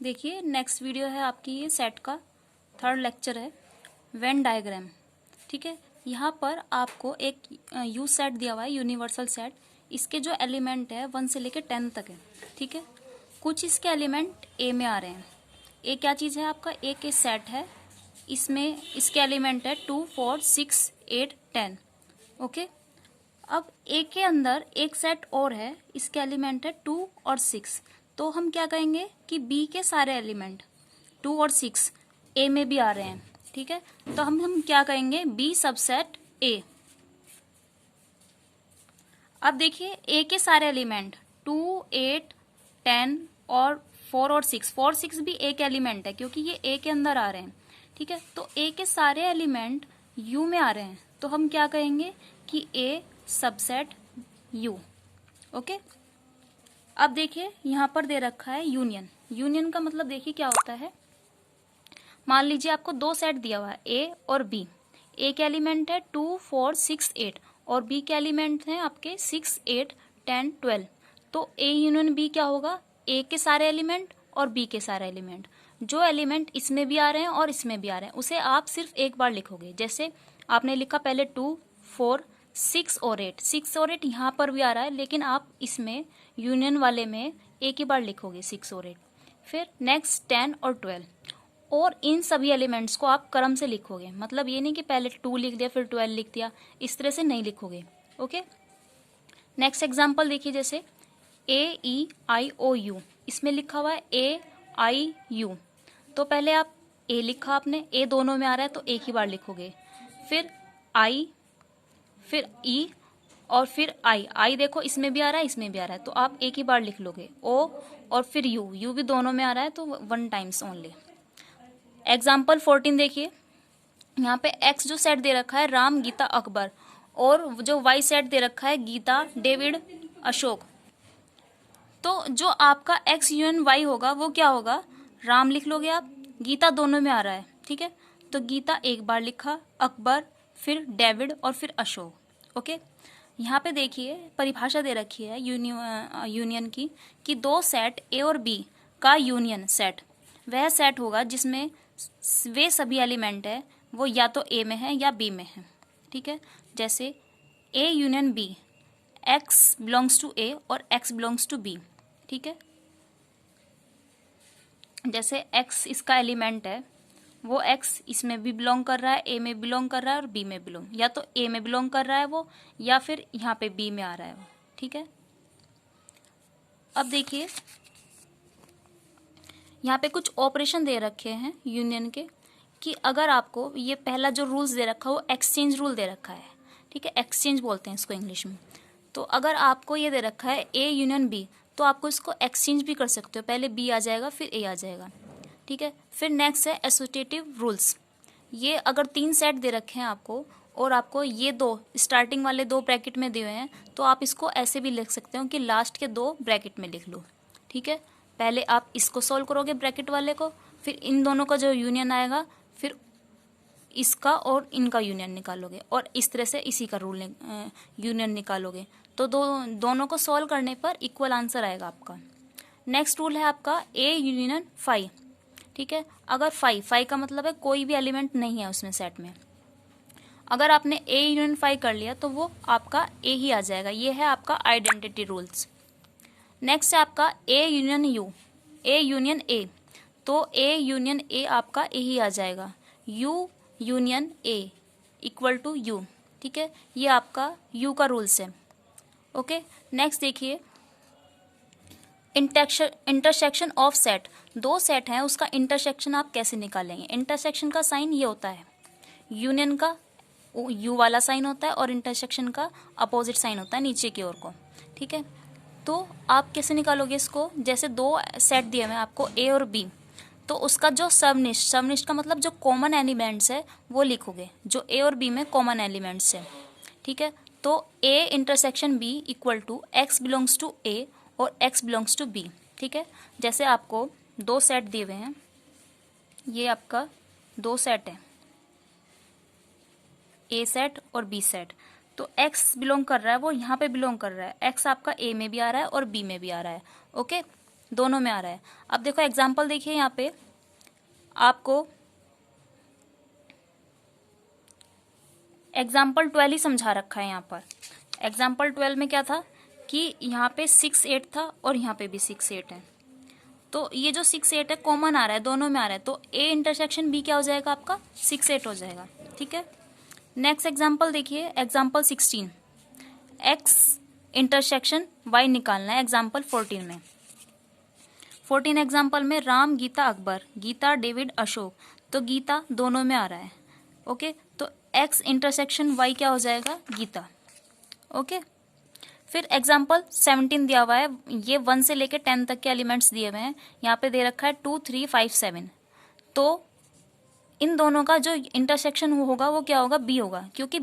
देखिए next video है आपकी, ये सेट का थर्ड लेक्चर है, वेन डायग्राम। ठीक है, यहाँ पर आपको एक यू सेट दिया हुआ है, यूनिवर्सल सेट। इसके जो एलिमेंट है 1 से लेकर 10 तक है। ठीक है, कुछ इसके एलिमेंट ए में आ रहे हैं। ए क्या चीज़ है आपका, ए के सेट है, इसमें इसके एलिमेंट है 2, 4, 6, 8, 10। ओके, अब ए के अंदर एक सेट और है, इसके एलिमेंट है 2 और 6। तो हम क्या कहेंगे कि बी के सारे एलिमेंट 2 और 6 ए में भी आ रहे हैं। ठीक है, तो हम क्या कहेंगे, बी सबसेट ए। अब देखिए ए के सारे एलिमेंट 2, 8, 10 और 4 और 6, 4, 6 भी ए के एलिमेंट है क्योंकि ये ए के अंदर आ रहे हैं। ठीक है, तो ए के सारे एलिमेंट यू में आ रहे हैं, तो हम क्या कहेंगे कि ए सबसेट यू। ओके, अब देखिए यहां पर दे रखा है यूनियन। यूनियन का मतलब देखिए क्या होता है। मान लीजिए आपको दो सेट दिया हुआ है, ए और बी। ए के एलिमेंट है 2, 4, 6, 8 और बी के एलिमेंट हैं आपके 6, 8, 10, 12। तो ए यूनियन बी क्या होगा, ए के सारे एलिमेंट और बी के सारे एलिमेंट। जो एलिमेंट इसमें भी आ रहे हैं और इसमें भी आ रहे हैं उसे आप सिर्फ एक बार लिखोगे। जैसे आपने लिखा पहले 2, 4, 6 और 8। 6 और 8 यहाँ पर भी आ रहा है, लेकिन आप इसमें यूनियन वाले में एक ही बार लिखोगे 6 और 8। फिर नेक्स्ट 10 और 12, और इन सभी एलिमेंट्स को आप क्रम से लिखोगे। मतलब ये नहीं कि पहले 2 लिख दिया फिर 12 लिख दिया, इस तरह से नहीं लिखोगे। ओके, नेक्स्ट एग्जांपल देखिए, जैसे AEIOU, इसमें लिखा हुआ है AIU। तो पहले आप ए लिखा आपने, ए दोनों में आ रहा है तो एक ही बार लिखोगे। फिर आई, फिर ई और फिर आई देखो इसमें भी आ रहा है इसमें भी आ रहा है तो आप एक ही बार लिख लोगे। ओ और फिर यू भी दोनों में आ रहा है तो 1 टाइम्स ओनली। एग्जाम्पल 14 देखिए, यहाँ पे एक्स जो सेट दे रखा है राम, गीता, अकबर, और जो वाई सेट दे रखा है गीता, डेविड, अशोक। तो जो आपका एक्स यूनियन वाई होगा वो क्या होगा, राम लिख लोगे आप, गीता दोनों में आ रहा है। ठीक है, तो गीता एक बार लिखा, अकबर, फिर डेविड और फिर अशोक। ओके, यहाँ पे देखिए परिभाषा दे रखी है यूनियन की कि दो सेट ए और बी का यूनियन सेट वह सेट होगा जिसमें वे सभी एलिमेंट है वो या तो ए में है या बी में है। ठीक है, जैसे A union B, X belongs to A और एक्स बिलोंग्स टू बी। ठीक है, जैसे एक्स इसका एलिमेंट है, वो एक्स इसमें भी बिलोंग कर रहा है, ए में बिलोंग कर रहा है और बी में बिलोंग, या तो ए में बिलोंग कर रहा है वो या फिर यहाँ पे बी में आ रहा है वो। ठीक है, अब देखिए यहाँ पे कुछ ऑपरेशन दे रखे हैं यूनियन के, कि अगर आपको ये पहला जो रूल्स दे रखा है वो एक्सचेंज रूल दे रखा है। ठीक है, एक्सचेंज बोलते हैं इसको इंग्लिश में। तो अगर आपको ये दे रखा है ए यूनियन बी, तो आपको इसको एक्सचेंज भी कर सकते हो, पहले बी आ जाएगा फिर ए आ जाएगा। ठीक है, फिर नेक्स्ट है एसोसिएटिव रूल्स। ये अगर 3 सेट दे रखे हैं आपको और आपको ये दो स्टार्टिंग वाले 2 ब्रैकेट में दिए हुए हैं, तो आप इसको ऐसे भी लिख सकते हो कि लास्ट के 2 ब्रैकेट में लिख लो। ठीक है, पहले आप इसको सॉल्व करोगे ब्रैकेट वाले को, फिर इन दोनों का जो यूनियन आएगा, फिर इसका और इनका यूनियन निकालोगे और इस तरह से इसी का रूल यूनियन निकालोगे। तो दोनों को सॉल्व करने पर इक्वल आंसर आएगा आपका। नेक्स्ट रूल है आपका ए यूनियन फाई। ठीक है, अगर फाई का मतलब है कोई भी एलिमेंट नहीं है उसमें सेट में। अगर आपने ए यूनियन फाई कर लिया तो वो आपका ए ही आ जाएगा। ये है आपका आइडेंटिटी रूल्स। नेक्स्ट है आपका A union U, A union A. तो ए यूनियन ए आपका ए ही आ जाएगा, U union A equal to U. ठीक है, ये आपका यू का रूल्स है। ओके, नेक्स्ट देखिए इंटरसेक्शन ऑफ सेट। 2 सेट हैं उसका इंटरसेक्शन आप कैसे निकालेंगे। इंटरसेक्शन का साइन ये होता है, यूनियन का यू वाला साइन होता है और इंटरसेक्शन का अपोजिट साइन होता है नीचे की ओर को। ठीक है, तो आप कैसे निकालोगे इसको, जैसे 2 सेट दिए हुए आपको ए और बी, तो उसका जो सबनिष्ठ का मतलब जो कॉमन एलिमेंट्स है वो लिखोगे, जो ए और बी में कॉमन एलिमेंट्स है। ठीक है, तो A intersection B equal to X belongs to A और एक्स बिलोंग्स टू बी। ठीक है, जैसे आपको 2 सेट दिए हुए हैं, ये आपका 2 सेट है, ए सेट और बी सेट। तो एक्स बिलोंग कर रहा है वो यहाँ पे बिलोंग कर रहा है, एक्स आपका ए में भी आ रहा है और बी में भी आ रहा है। ओके, दोनों में आ रहा है। अब देखो एग्जाम्पल देखिए, यहाँ पे आपको एग्जाम्पल 12 ही समझा रखा है। यहाँ पर एग्जाम्पल 12 में क्या था कि यहाँ पे 6 8 था और यहाँ पे भी 6 8 है। तो ये जो 6 8 है कॉमन आ रहा है, दोनों में आ रहा है, तो ए इंटरसेक्शन बी क्या हो जाएगा आपका 6 8 हो जाएगा। ठीक है, नेक्स्ट एग्जाम्पल देखिए, एग्जाम्पल 16, एक्स इंटरसेक्शन वाई निकालना है। एग्जाम्पल 14 में, 14 एग्जाम्पल में राम गीता अकबर, गीता डेविड अशोक, तो गीता दोनों में आ रहा है। ओके, तो एक्स इंटरसेक्शन वाई क्या हो जाएगा गीता। ओके, फिर एग्जाम्पल 17 दिया हुआ है, ये 1 से लेके 10 तक के एलिमेंट्स दिए हुए हैं। यहाँ पे दे रखा है 2 3 5 7, तो इन दोनों का जो इंटरसेक्शन होगा वो क्या होगा बी होगा, क्योंकि